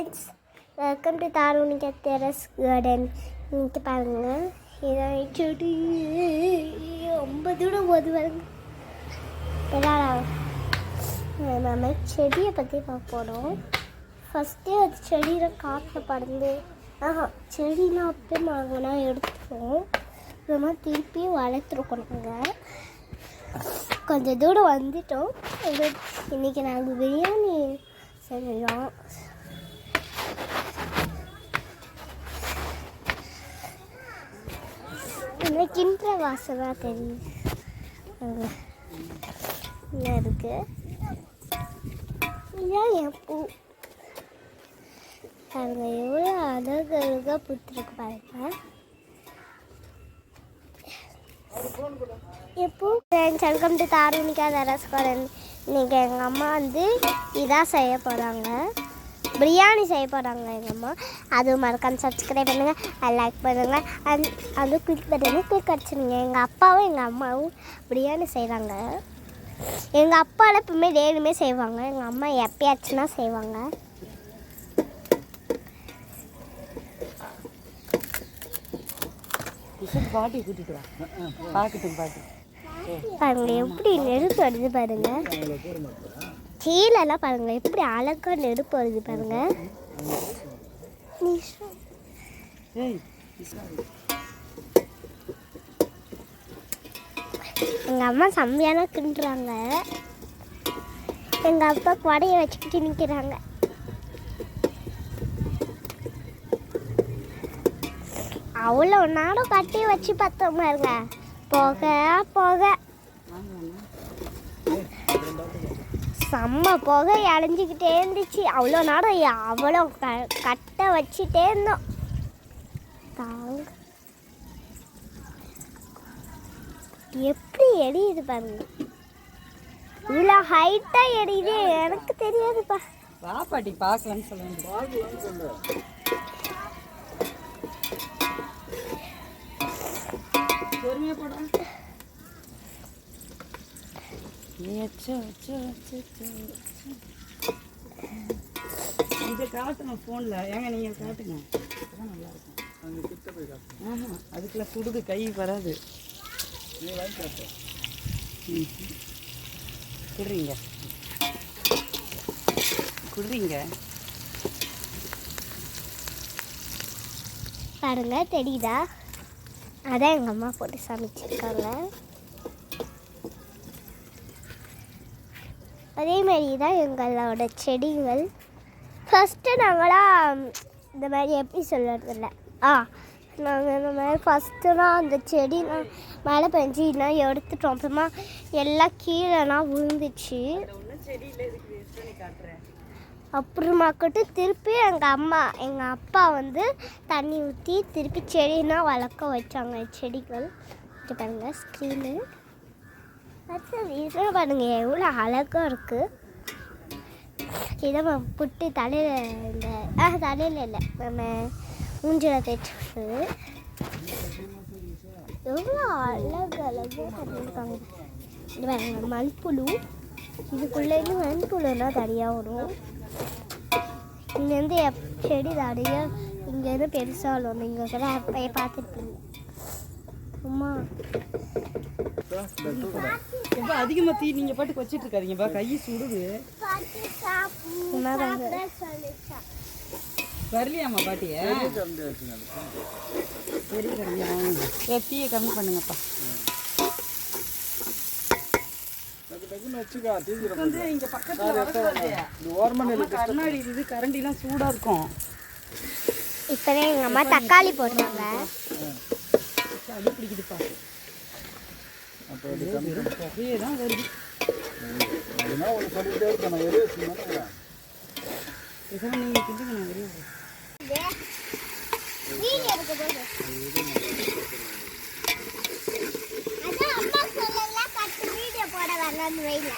Friends, welcome to Tharunika terrace garden. இங்கே பாருங்கள், இதான் செடி ரொம்ப தூரம் போது பாருங்க. நம்ம செடியை பற்றி பார்க்க போகிறோம். ஃபஸ்ட்டே அது செடியில் காட்டில் பறந்து செடிலாம் அப்படியே வாங்கினா எடுத்துப்போம். அப்புறமா திருப்பி வளர்த்துருக்கோம். நாங்கள் கொஞ்சம் தூரம் வந்துட்டோம். இன்றைக்கி நாங்கள் பிரியாணி செய்யலாம். இந்த கிண்ட வாசமாக தெரியும். என்ன இருக்கு? இதுதான் என் பூ பாருங்க, எவ்வளோ அழகாக பூத்துருக்கு பாருங்க. எப்போ friends, welcome to Tharunika terrace garden. இன்றைக்கி எங்கள் அம்மா வந்து இதான் செய்ய போகிறாங்க, பிரியாணி செய்ய போகிறாங்க எங்கள் அம்மா. அதுவும் மறக்காம சப்ஸ்கிரைப் பண்ணுங்கள், லைக் பண்ணுங்கள், அது கிளிக் பட்டனே கிளிக் அடிச்சுடுங்க. எங்கள் அப்பாவும் எங்கள் அம்மாவும் பிரியாணி செய்கிறாங்க. எங்கள் அப்பாவில் எப்பவுமே டெய்லியுமே செய்வாங்க, எங்கள் அம்மா எப்பயாச்சுன்னா செய்வாங்க. பாட்டி கூட்டிட்டு வா, பார்க்கட்டும் பாட்டி. பாருங்க எப்படி நெருப்பு வருது பாருங்க. கீழெல்லாம் பாருங்க எப்படி அழகா நெருப்பு வருது பாருங்க. எங்க அம்மா செம்மையான கிண்டுறாங்க. எங்க அப்பா கொடையை வச்சுக்கிட்டு நிற்கிறாங்க. அவ்வளோ நாடும் கட்டி வச்சு பார்த்தோம் பாருங்க. போக போக செம்ம போக அடைஞ்சிக்கிட்டே இருந்துச்சு. அவ்வளோ நாடும் அவ்வளோ கட்டை வச்சுட்டே இருந்தோம். எப்படி எரியுது பாருங்க, இவ்வளோ ஹைட்டாக எரியுது. எனக்கு தெரியாதுப்பா. வா பாட்டி பார்க்கலான்னு சொல்லுங்க. பொறுமையா போடுறேன். இதை காட்டணும் ஃபோனில். ஏங்க நீங்கள் காட்டுங்க, அதான் நல்லா இருக்கும். அதுக்குள்ள சுடுது, கை வராது. குடுறீங்க குடுறீங்க பாருங்க, தெரியுதா? அதான் எங்கள் அம்மா போட்டு சமைச்சிருக்காங்க. அதே மாதிரி தான் எங்களோட செடிகள். ஃபஸ்ட்டு நாங்களாம் இந்த மாதிரி எப்படி சொல்கிறதில்ல, நாங்கள் இந்த மாதிரி ஃபஸ்ட்டுலாம் அந்த செடிலாம் மழை பெஞ்சின்னா எடுத்துட்டோம். அப்புறமா எல்லாம் கீழேனா விழுந்துச்சு. அப்புறமாக்கிட்டு திருப்பி எங்கள் அப்பா வந்து தண்ணி ஊற்றி திருப்பி செடினா வளர்க்க வச்சாங்க. செடிகள் இது பாருங்க, ஸ்க்ரீனு அடுத்தது இதெல்லாம் பாருங்க எவ்வளோ அழகாக இருக்குது. இதை புட்டு தலையில் இந்த தலையில் இல்லை, நம்ம மூஞ்சில் தேய்ச்சி எவ்வளோ அழகாக பண்ணியிருக்காங்க. இது பாருங்க மண்புழு. இதுக்குள்ளேருந்து மண்புழுன்னா தனியாக வரும். இங்கேருந்து செடி தனியாக இங்கேருந்து பெருசாக வரும். நீங்கள் கூட அப்பயே பார்த்துருப்பீங்க. அம்மா அதிகமாக தீ நீங்கள் பாட்டுக்கு வச்சுட்டு இருக்காதீங்கப்பா, கை சுடுது. வரலையாம்மா பாட்டியை? சரி கம்மியாக தீயை கம்மி பண்ணுங்கப்பா. வந்து இங்கே பக்கத்தில் கண்ணாடி இது கரண்டிலாம் சூடாக இருக்கும். இப்போவே எங்கள் அம்மா தக்காளி போடுறாங்க. அது பிடிக்குதுப்பா, புகையே தான் வருது. நீங்கள் கிண்டுங்க, நான் வெளியே போட வரலான்னு வைல